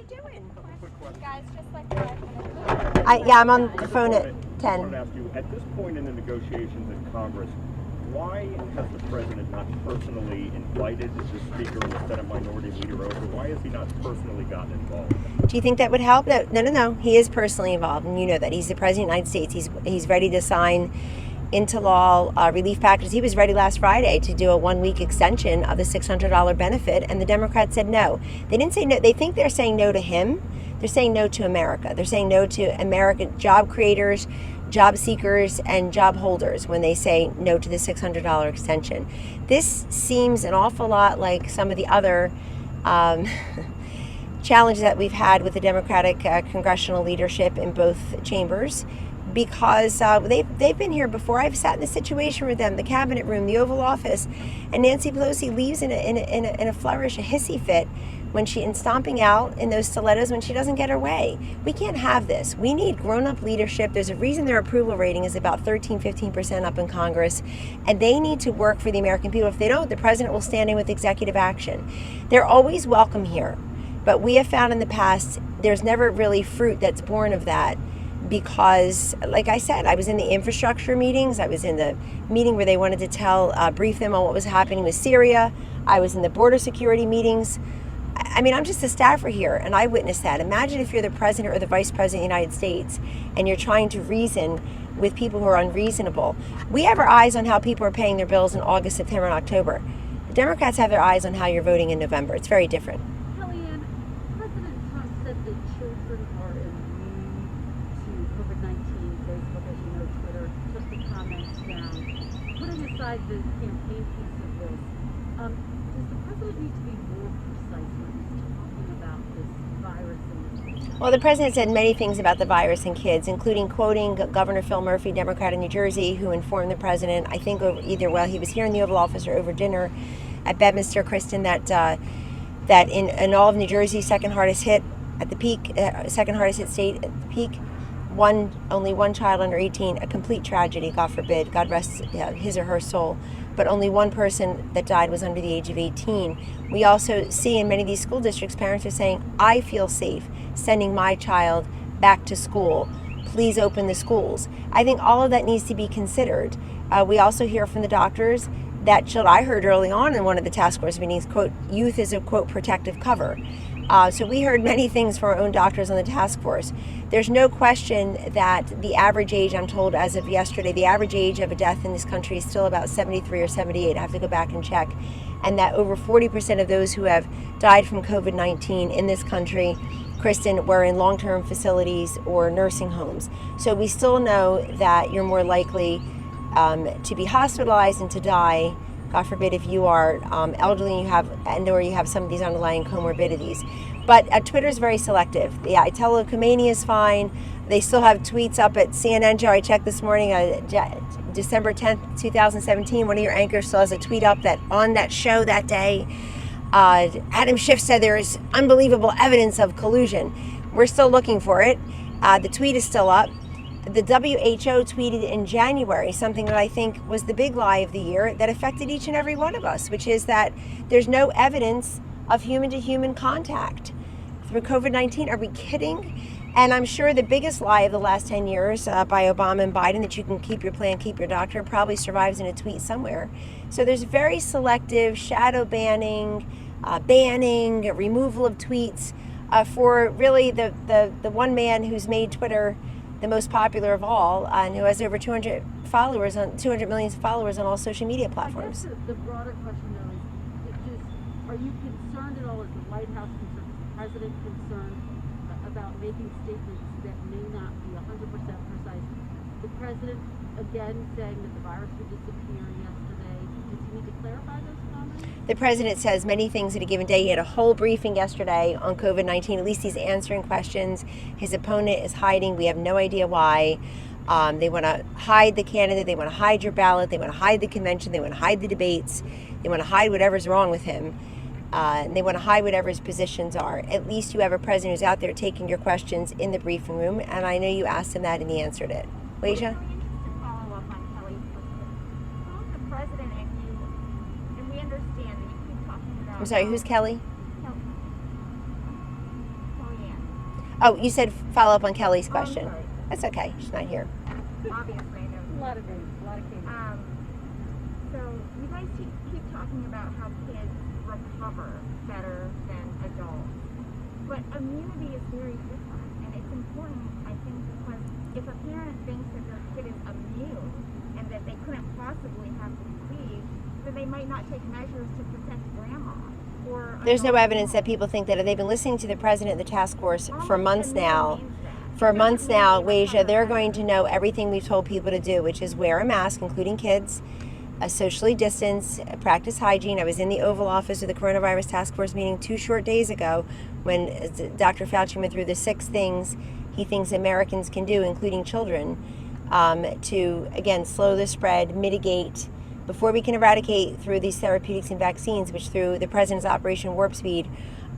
you doing? Quick question. Guys, just like 5 minutes. Yeah, I'm on the phone at I 10. wanted to ask you, at this point in the negotiations in Congress, why has the president not personally invited the Speaker and the Senate Minority Leader over? Why has he not personally gotten involved? Do you think that would help? No. He is personally involved, and you know that. He's the President of the United States. He's ready to sign into law relief packages. He was ready last Friday to do a 1-week extension of the $600 benefit, and the Democrats said no. They didn't say no. They think they're saying no to him. They're saying no to America. They're saying no to American job creators, job seekers, and job holders when they say no to the $600 extension. This seems an awful lot like some of the other challenges that we've had with the Democratic congressional leadership in both chambers, because they've been here before. I've sat in the situation with them, the cabinet room, the Oval Office, and Nancy Pelosi leaves in a flourish, a hissy fit, when and stomping out in those stilettos when she doesn't get her way. We can't have this. We need grown-up leadership. There's a reason their approval rating is about 13-15% up in Congress, and they need to work for the American people. If they don't, the president will stand in with executive action. They're always welcome here, but we have found in the past there's never really fruit that's born of that, because, like I said, I was in the infrastructure meetings. I was in the meeting where they wanted to brief them on what was happening with Syria. I was in the border security meetings. I mean, I'm just a staffer here, and I witnessed that. Imagine if you're the president or the vice president of the United States, and you're trying to reason with people who are unreasonable. We have our eyes on how people are paying their bills in August, September, and October. The Democrats have their eyes on how you're voting in November. It's very different. Kellyanne, President Trump said that children are immune to COVID-19. Facebook, as you know, Twitter, took the comments down. Putting aside the campaign piece of this, does the president need to be more precise when he's talking about this virus and this? Well, the president said many things about the virus and kids, including quoting Governor Phil Murphy, Democrat in New Jersey, who informed the president, I think either while he was here in the Oval Office or over dinner at Bedminster, Kristen, that in all of New Jersey, second hardest hit state at the peak, only one child under 18, a complete tragedy, God forbid, God rest his or her soul. But only one person that died was under the age of 18. We also see in many of these school districts, parents are saying, I feel safe sending my child back to school. Please open the schools. I think all of that needs to be considered. We also hear from the doctors that I heard early on in one of the task force meetings, quote, youth is a, quote, protective cover. So we heard many things from our own doctors on the task force. There's no question that the average age, I'm told as of yesterday, the average age of a death in this country is still about 73 or 78. I have to go back and check. And that over 40% of those who have died from COVID-19 in this country, Kristen, were in long-term facilities or nursing homes. So we still know that you're more likely to be hospitalized and to die, God forbid, if you are elderly and or you have some of these underlying comorbidities. But Twitter is very selective. Yeah, I tell Khomeini is fine. They still have tweets up at CNN. Joe, I checked this morning, December 10th, 2017. One of your anchors still has a tweet up that on that show that day, Adam Schiff said there is unbelievable evidence of collusion. We're still looking for it. The tweet is still up. The WHO tweeted in January something that I think was the big lie of the year that affected each and every one of us, which is that there's no evidence of human-to-human contact through COVID-19. Are we kidding? And I'm sure the biggest lie of the last 10 years by Obama and Biden, that you can keep your plan, keep your doctor, probably survives in a tweet somewhere. So there's very selective shadow banning, removal of tweets for really the one man who's made Twitter the most popular of all, and who has over 200 million followers on all social media platforms. I guess the broader question, though, is are you concerned at all, as the White House concerned, is the president concerned about making statements that may not be 100% precise? The president, again, saying that the virus would disappear yesterday. Does he need to clarify those comments? The president says many things at a given day. He had a whole briefing yesterday on COVID-19. At least he's answering questions. His opponent is hiding. We have no idea why. They want to hide the candidate. They want to hide your ballot. They want to hide the convention. They want to hide the debates. They want to hide whatever's wrong with him. And they want to hide whatever his positions are. At least you have a president who's out there taking your questions in the briefing room. And I know you asked him that and he answered it. Leisha? Understand that you keep talking about. I'm sorry, who's Kelly? Oh, you said follow up on Kelly's I'm question. sorry. That's okay. She's not here. Obviously, I know. A lot of days, a lot of cases. So you guys keep talking about how kids recover better than adults, but immunity is very different, and it's important, I think, because if a parent thinks that their kid is immune and that they couldn't possibly have the disease, then they might not take measures to protect grandma. Or There's no adult evidence that mom. people think that. They've been listening to the president of the task force for Almost months immunity now. means that. For It months doesn't mean now, they Wasia, recover they're better. going to know everything we've told people to do, which is wear a mask, including kids, socially distance, practice hygiene. I was in the Oval Office of the Coronavirus Task Force meeting 2 short days ago when Dr. Fauci went through the 6 things he thinks Americans can do, including children, to, again, slow the spread, mitigate, before we can eradicate through these therapeutics and vaccines, which through the president's Operation Warp Speed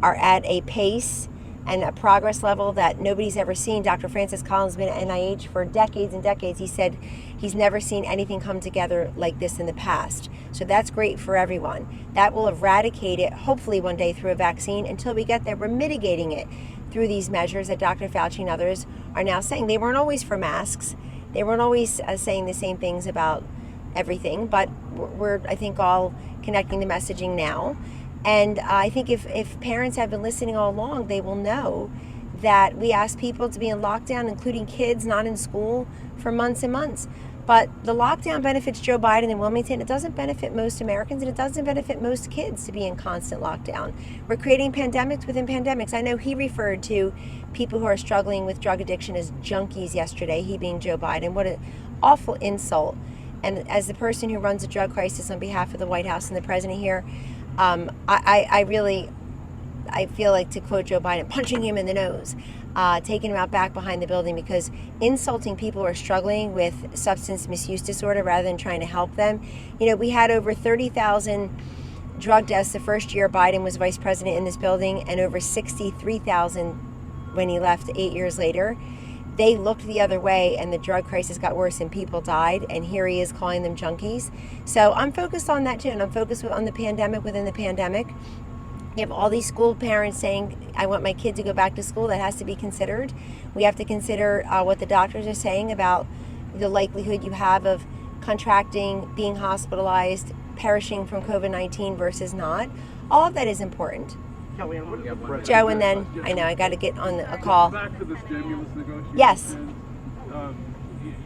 are at a pace and a progress level that nobody's ever seen. Dr. Francis Collins has been at NIH for decades and decades. He said he's never seen anything come together like this in the past. So that's great for everyone. That will eradicate it, hopefully one day through a vaccine. Until we get there, we're mitigating it through these measures that Dr. Fauci and others are now saying. They weren't always for masks. They weren't always saying the same things about everything, but we're, I think, all connecting the messaging now. And I think if parents have been listening all along, they will know that we asked people to be in lockdown, including kids not in school, for months and months. But the lockdown benefits Joe Biden in Wilmington. It doesn't benefit most Americans, and it doesn't benefit most kids to be in constant lockdown. We're creating pandemics within pandemics. I know he referred to people who are struggling with drug addiction as junkies yesterday, he being Joe Biden. What an awful insult. And as the person who runs a drug crisis on behalf of the White House and the president here, I feel like, to quote Joe Biden, punching him in the nose, taking him out back behind the building, because insulting people who are struggling with substance misuse disorder rather than trying to help them. You know, we had over 30,000 drug deaths the first year Biden was vice president in this building, and over 63,000 when he left 8 years later. They looked the other way, and the drug crisis got worse and people died, and here he is calling them junkies. So I'm focused on that too, and I'm focused on the pandemic within the pandemic. You have all these school parents saying, I want my kid to go back to school. That has to be considered. We have to consider what the doctors are saying about the likelihood you have of contracting, being hospitalized, perishing from COVID-19 versus not. All of that is important. Kellyanne, what is the president? Joe, and then I know I got to get on a call. Back to the stimulus negotiations. Yes.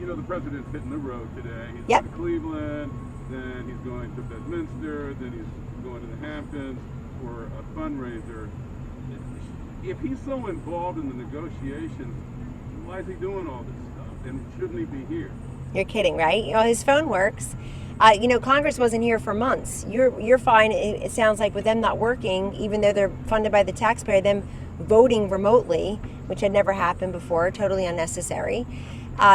You know, the president's hitting the road today. He's Yep. going to Cleveland, then he's going to Bedminster, then he's going to the Hamptons for a fundraiser. If he's so involved in the negotiations, why is he doing all this stuff? And shouldn't he be here? You're kidding, right? You know, his phone works. Congress wasn't here for months. You're fine. It sounds like with them not working, even though they're funded by the taxpayer, them voting remotely, which had never happened before, totally unnecessary.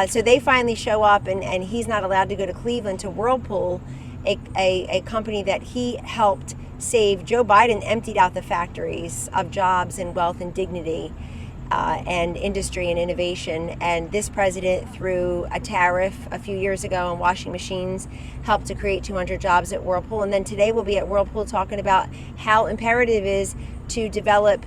So they finally show up, and he's not allowed to go to Cleveland to Whirlpool, a company that he helped save. Joe Biden emptied out the factories of jobs and wealth and dignity and industry and innovation. And this president, through a tariff a few years ago on washing machines, helped to create 200 jobs at Whirlpool. And then today we'll be at Whirlpool talking about how imperative it is to develop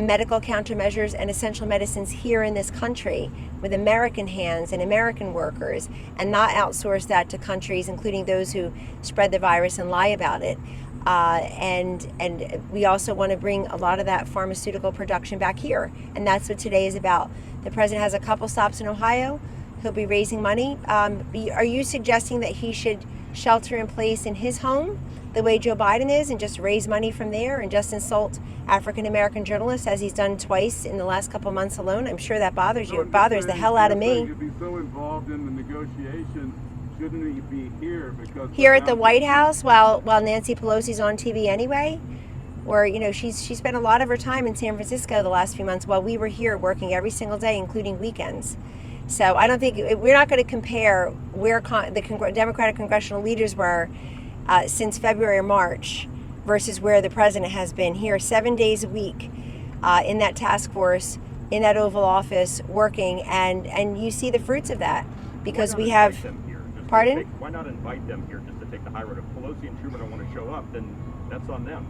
medical countermeasures and essential medicines here in this country with American hands and American workers, and not outsource that to countries, including those who spread the virus and lie about it. And we also want to bring a lot of that pharmaceutical production back here. And that's what today is about. The president has a couple stops in Ohio. He'll be raising money. Are you suggesting that he should shelter in place in his home the way Joe Biden is and just raise money from there and just insult African-American journalists, as he's done twice in the last couple months alone? I'm sure that bothers you. It bothers the hell out of me. If he's so involved in the negotiations, shouldn't he be here? Because Here at the White House while Nancy Pelosi's on TV anyway? Or, she spent a lot of her time in San Francisco the last few months while we were here working every single day, including weekends. So I don't think, we're not going to compare where the Democratic congressional leaders were since February or March versus where the president has been here 7 days a week in that task force, in that Oval Office, working, and you see the fruits of that, because we have... Pardon? Why not invite them here just to take the high road? If Pelosi and Truman don't want to show up, then that's on them.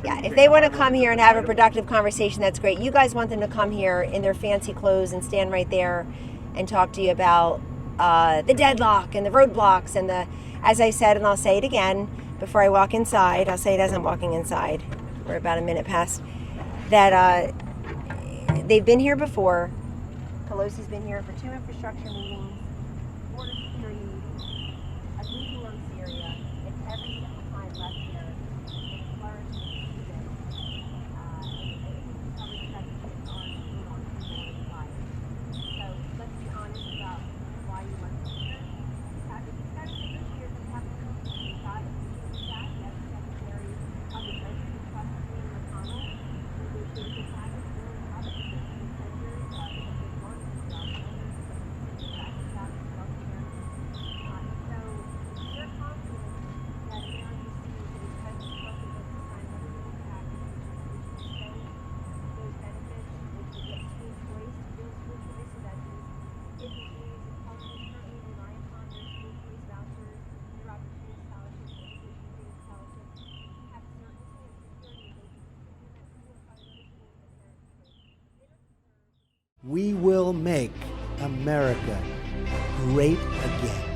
Yeah, if they want to come here and have a productive conversation, that's great. You guys want them to come here in their fancy clothes and stand right there and talk to you about the deadlock and the roadblocks and the, as I said, and I'll say it again before I walk inside, I'll say it as I'm walking inside, we're about a minute past, that they've been here before. Pelosi's been here for 2 infrastructure meetings, border security meetings, a briefing on Syria, and every single time left here, it flourished with today. And covered the fact that kids aren't put on the fire. So let's be honest about why you want to be here. These guys are this year, they have to decide. Yes, Secretary of the Treasury trusted me in McConnell, negotiated the package, really obviously. We will make America great again.